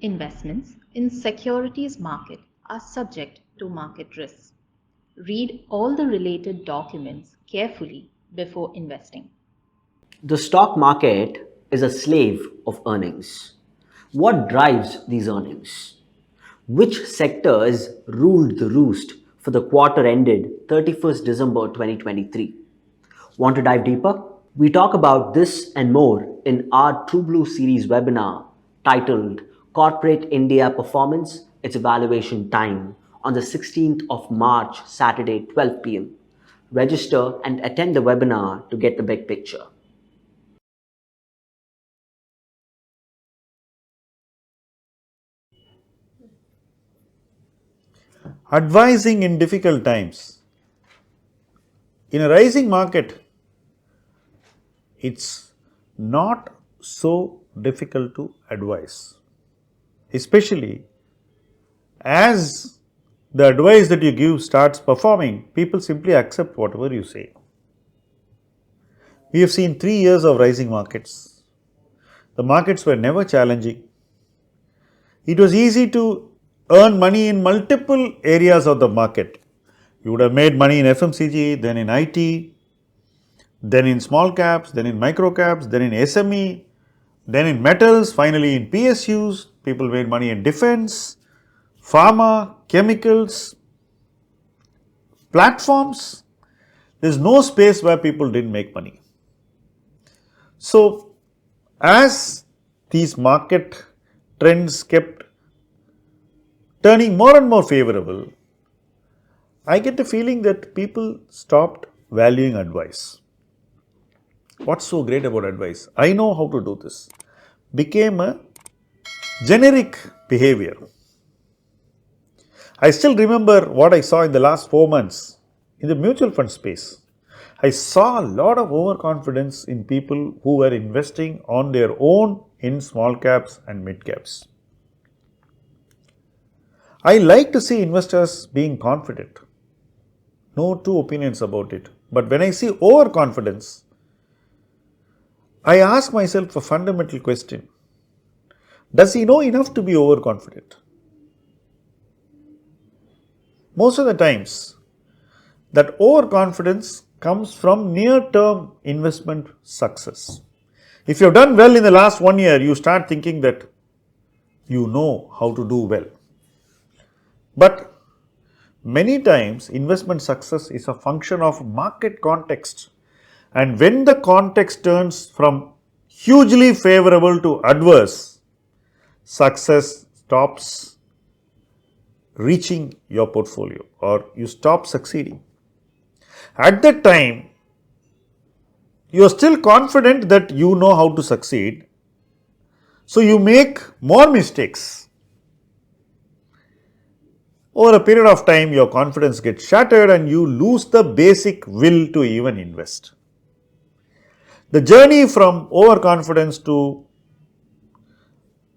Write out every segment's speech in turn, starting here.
Investments in securities market are subject to market risks. Read all the related documents carefully before investing. The stock market is a slave of earnings. What drives these earnings? Which sectors ruled the roost for the quarter ended 31st December 2023? Want to dive deeper? We talk about this and more in our True Blue series webinar titled Corporate India Performance, Its Evaluation Time on the 16th of March, Saturday, 12 pm. Register and attend the webinar to get the big picture. Advising in difficult times. In a rising market, it's not so difficult to advise, especially as the advice that you give starts performing, people simply accept whatever you say. We have seen 3 years of rising markets. The markets were never challenging. It was easy to earn money in multiple areas of the market. You would have made money in FMCG, then in IT, then in small caps, then in micro caps, then in SME, then in metals, finally in PSUs. People made money in defense, pharma, chemicals, platforms. There is no space where people didn't make money. So, as these market trends kept turning more and more favorable, I get the feeling that people stopped valuing advice. What's so great about advice? I know how to do this. Became a generic behavior. I still remember what I saw in the last 4 months in the mutual fund space. I saw a lot of overconfidence in people who were investing on their own in small caps and mid caps. I like to see investors being confident. No two opinions about it. But when I see overconfidence, I ask myself a fundamental question. Does he know enough to be overconfident? Most of the times, that overconfidence comes from near-term investment success. If you have done well in the last 1 year, you start thinking that you know how to do well. But many times, investment success is a function of market context. And when the context turns from hugely favorable to adverse, success stops reaching your portfolio or you stop succeeding. At that time, you are still confident that you know how to succeed, so you make more mistakes. Over a period of time, your confidence gets shattered and you lose the basic will to even invest. The journey from overconfidence to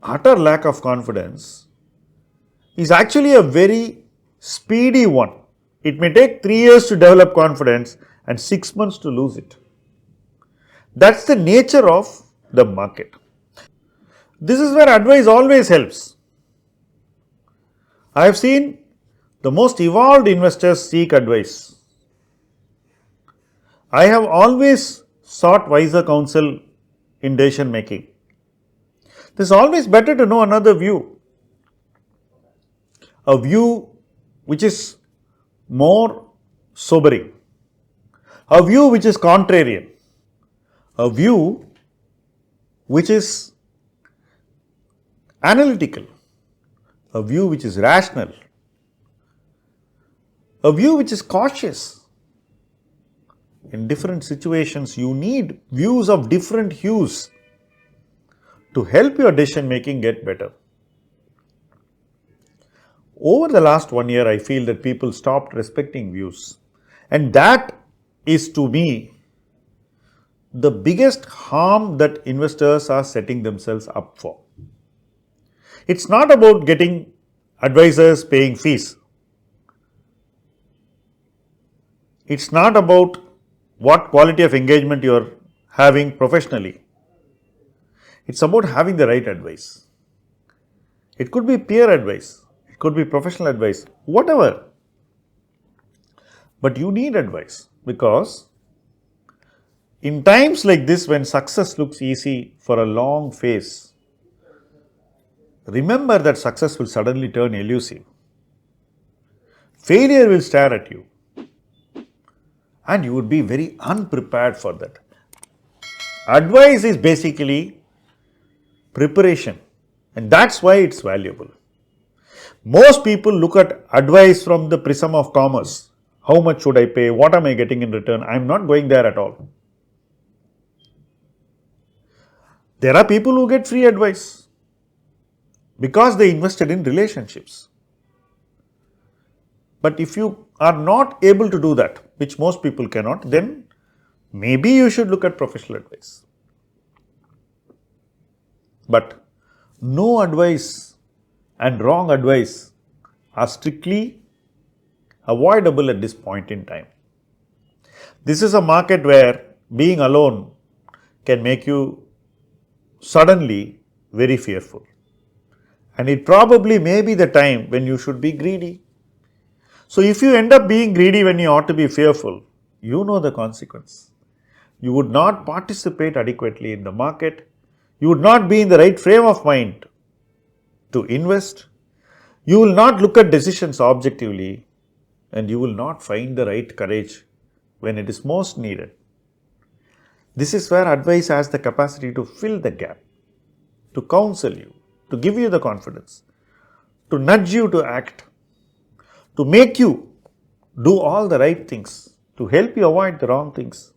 utter lack of confidence is actually a very speedy one. It may take 3 years to develop confidence and 6 months to lose it. That's the nature of the market. This is where advice always helps. I have seen the most evolved investors seek advice. I have always sought wiser counsel in decision making. It is always better to know another view, a view which is more sobering, a view which is contrarian, a view which is analytical, a view which is rational, a view which is cautious. In different situations, you need views of different hues to help your decision making get better. Over the last 1 year, I feel that people stopped respecting views, and that is to me the biggest harm that investors are setting themselves up for. It's not about getting advisors paying fees. It's not about what quality of engagement you are having professionally. It's about having the right advice. It could be peer advice, it could be professional advice, whatever. But you need advice, because in times like this, when success looks easy for a long phase, remember that success will suddenly turn elusive. Failure will stare at you, and you would be very unprepared for that. Advice is basically preparation, and that's why it's valuable. Most people look at advice from the prism of commerce. How much should I pay? What am I getting in return? I'm not going there at all. There are people who get free advice because they invested in relationships. But if you are not able to do that, which most people cannot, then maybe you should look at professional advice. But no advice and wrong advice are strictly avoidable at this point in time. This is a market where being alone can make you suddenly very fearful. And it probably may be the time when you should be greedy. So if you end up being greedy when you ought to be fearful, you know the consequence. You would not participate adequately in the market. You would not be in the right frame of mind to invest. You will not look at decisions objectively, and you will not find the right courage when it is most needed. This is where advice has the capacity to fill the gap, to counsel you, to give you the confidence, to nudge you to act, to make you do all the right things, to help you avoid the wrong things.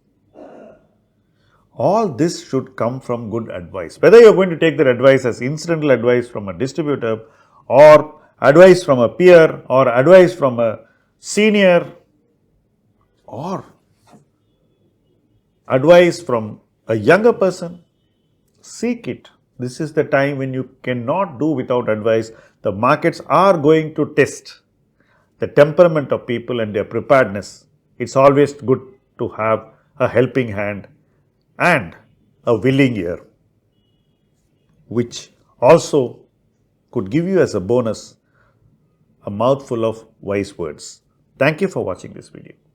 All this should come from good advice. Whether you are going to take that advice as incidental advice from a distributor, or advice from a peer, or advice from a senior, or advice from a younger person, seek it. This is the time when you cannot do without advice. The markets are going to test the temperament of people and their preparedness. It's always good to have a helping hand and a willing ear, which also could give you as a bonus a mouthful of wise words. Thank you for watching this video.